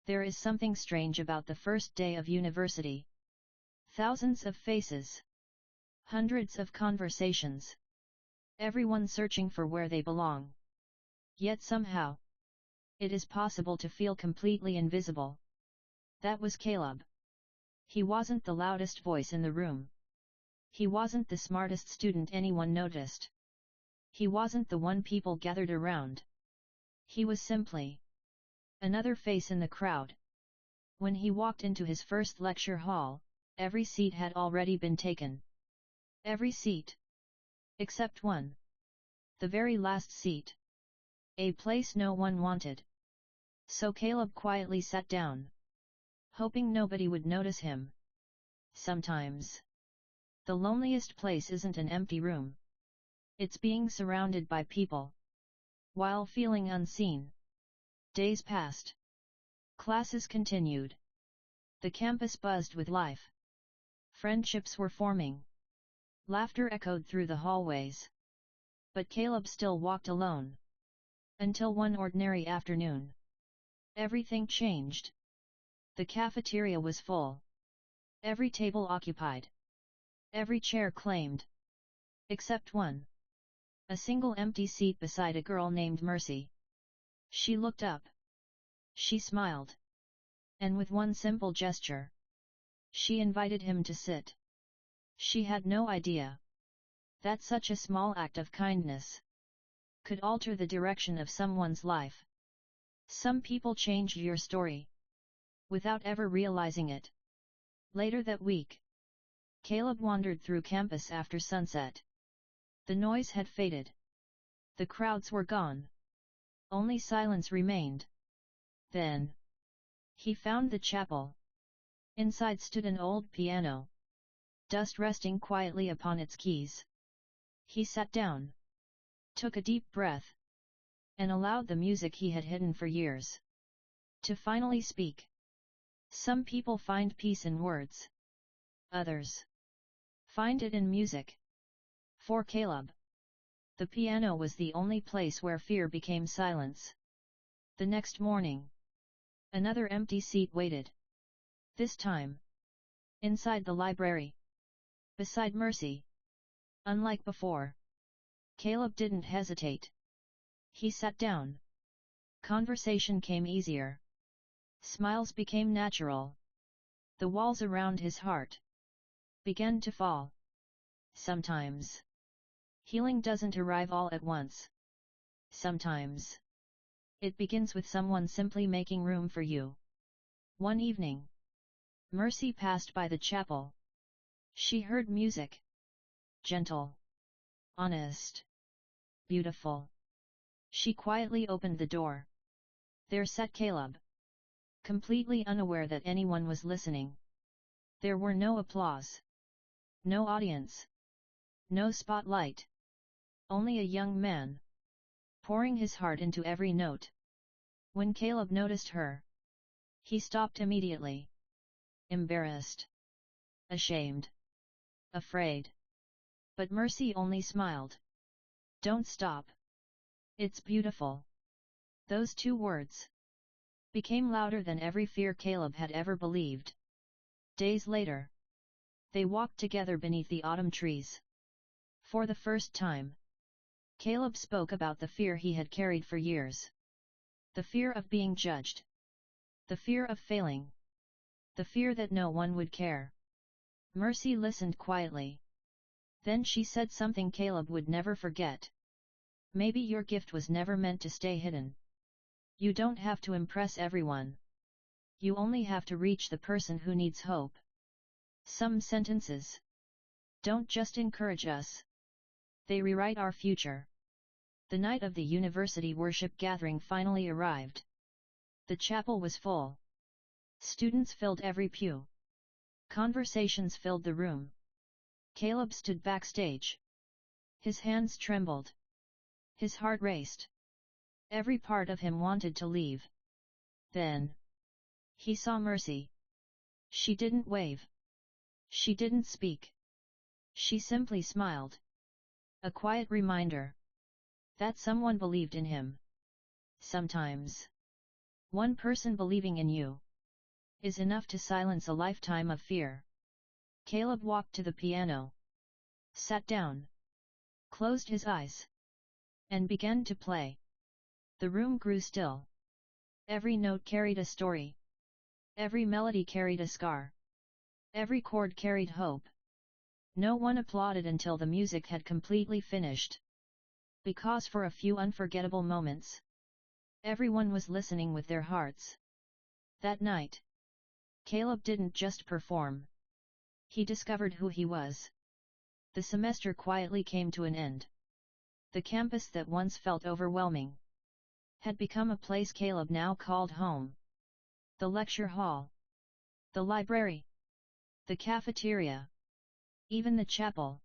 There is something strange about the first day of university. Thousands of faces. Hundreds of conversations. Everyone searching for where they belong. Yet somehow, it is possible to feel completely invisible. That was Caleb. He wasn't the loudest voice in the room. He wasn't the smartest student anyone noticed. He wasn't the one people gathered around. He was simply another face in the crowd. When he walked into his first lecture hall, every seat had already been taken. Every seat. Except one. The very last seat. A place no one wanted. So Caleb quietly sat down, hoping nobody would notice him. Sometimes, the loneliest place isn't an empty room. It's being surrounded by people, while feeling unseen. Days passed. Classes continued. The campus buzzed with life. Friendships were forming. Laughter echoed through the hallways. But Caleb still walked alone. Until one ordinary afternoon. Everything changed. The cafeteria was full. Every table occupied. Every chair claimed. Except one. A single empty seat beside a girl named Mercy. She looked up. She smiled. And with one simple gesture, she invited him to sit. She had no idea that such a small act of kindness could alter the direction of someone's life. Some people change your story without ever realizing it. Later that week, Caleb wandered through campus after sunset. The noise had faded. The crowds were gone. Only silence remained. Then, he found the chapel. Inside stood an old piano, dust resting quietly upon its keys. He sat down, took a deep breath, and allowed the music he had hidden for years to finally speak. Some people find peace in words. Others find it in music. For Caleb, the piano was the only place where fear became silence. The next morning, another empty seat waited. This time, inside the library, beside Mercy. Unlike before, Caleb didn't hesitate. He sat down. Conversation came easier. Smiles became natural. The walls around his heart began to fall. Sometimes, healing doesn't arrive all at once. Sometimes, it begins with someone simply making room for you. One evening, Mercy passed by the chapel. She heard music. Gentle. Honest. Beautiful. She quietly opened the door. There sat Caleb. Completely unaware that anyone was listening. There were no applause. No audience. No spotlight. Only a young man, pouring his heart into every note. When Caleb noticed her, he stopped immediately. Embarrassed. Ashamed. Afraid. But Mercy only smiled. Don't stop. It's beautiful. Those two words became louder than every fear Caleb had ever believed. Days later, they walked together beneath the autumn trees. For the first time, Caleb spoke about the fear he had carried for years. The fear of being judged. The fear of failing. The fear that no one would care. Mercy listened quietly. Then she said something Caleb would never forget. Maybe your gift was never meant to stay hidden. You don't have to impress everyone. You only have to reach the person who needs hope. Some sentences don't just encourage us. They rewrite our future. The night of the university worship gathering finally arrived. The chapel was full. Students filled every pew. Conversations filled the room. Caleb stood backstage. His hands trembled. His heart raced. Every part of him wanted to leave. Then, he saw Mercy. She didn't wave. She didn't speak. She simply smiled. A quiet reminder that someone believed in him. Sometimes, One person believing in you is enough to silence a lifetime of fear. Caleb walked to the piano, sat down, closed his eyes, and began to play. The room grew still. Every note carried a story. Every melody carried a scar. Every chord carried hope. No one applauded until the music had completely finished. Because for a few unforgettable moments, everyone was listening with their hearts. That night, Caleb didn't just perform. He discovered who he was. The semester quietly came to an end. The campus that once felt overwhelming had become a place Caleb now called home. The lecture hall, the library, the cafeteria, even the chapel.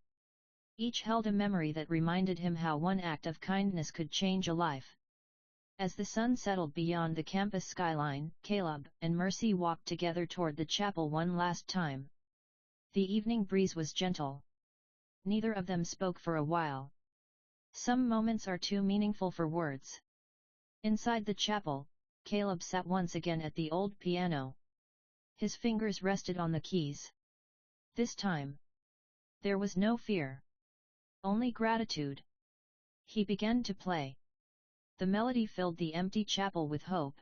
Each held a memory that reminded him how one act of kindness could change a life. As the sun settled beyond the campus skyline, Caleb and Mercy walked together toward the chapel one last time. The evening breeze was gentle. Neither of them spoke for a while. Some moments are too meaningful for words. Inside the chapel, Caleb sat once again at the old piano. His fingers rested on the keys. This time, there was no fear. Only gratitude. He began to play. The melody filled the empty chapel with hope.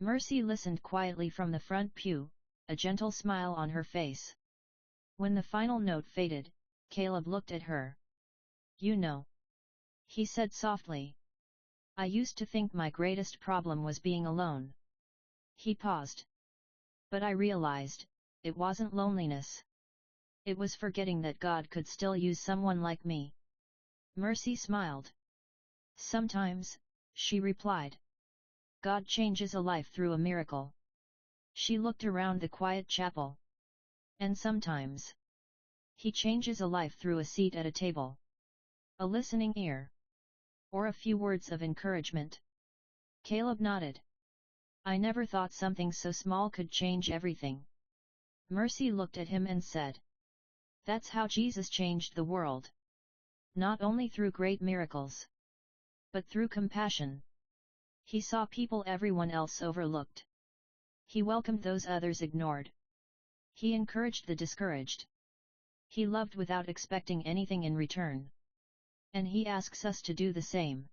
Mercy listened quietly from the front pew, a gentle smile on her face. When the final note faded, Caleb looked at her. "You know," he said softly. "I used to think my greatest problem was being alone." He paused. "But I realized, it wasn't loneliness. It was forgetting that God could still use someone like me." Mercy smiled. "Sometimes," she replied. "God changes a life through a miracle." She looked around the quiet chapel. "And sometimes, He changes a life through a seat at a table. A listening ear. Or a few words of encouragement." Caleb nodded. "I never thought something so small could change everything." Mercy looked at him and said, "That's how Jesus changed the world. Not only through great miracles, but through compassion. He saw people everyone else overlooked. He welcomed those others ignored. He encouraged the discouraged. He loved without expecting anything in return. And He asks us to do the same."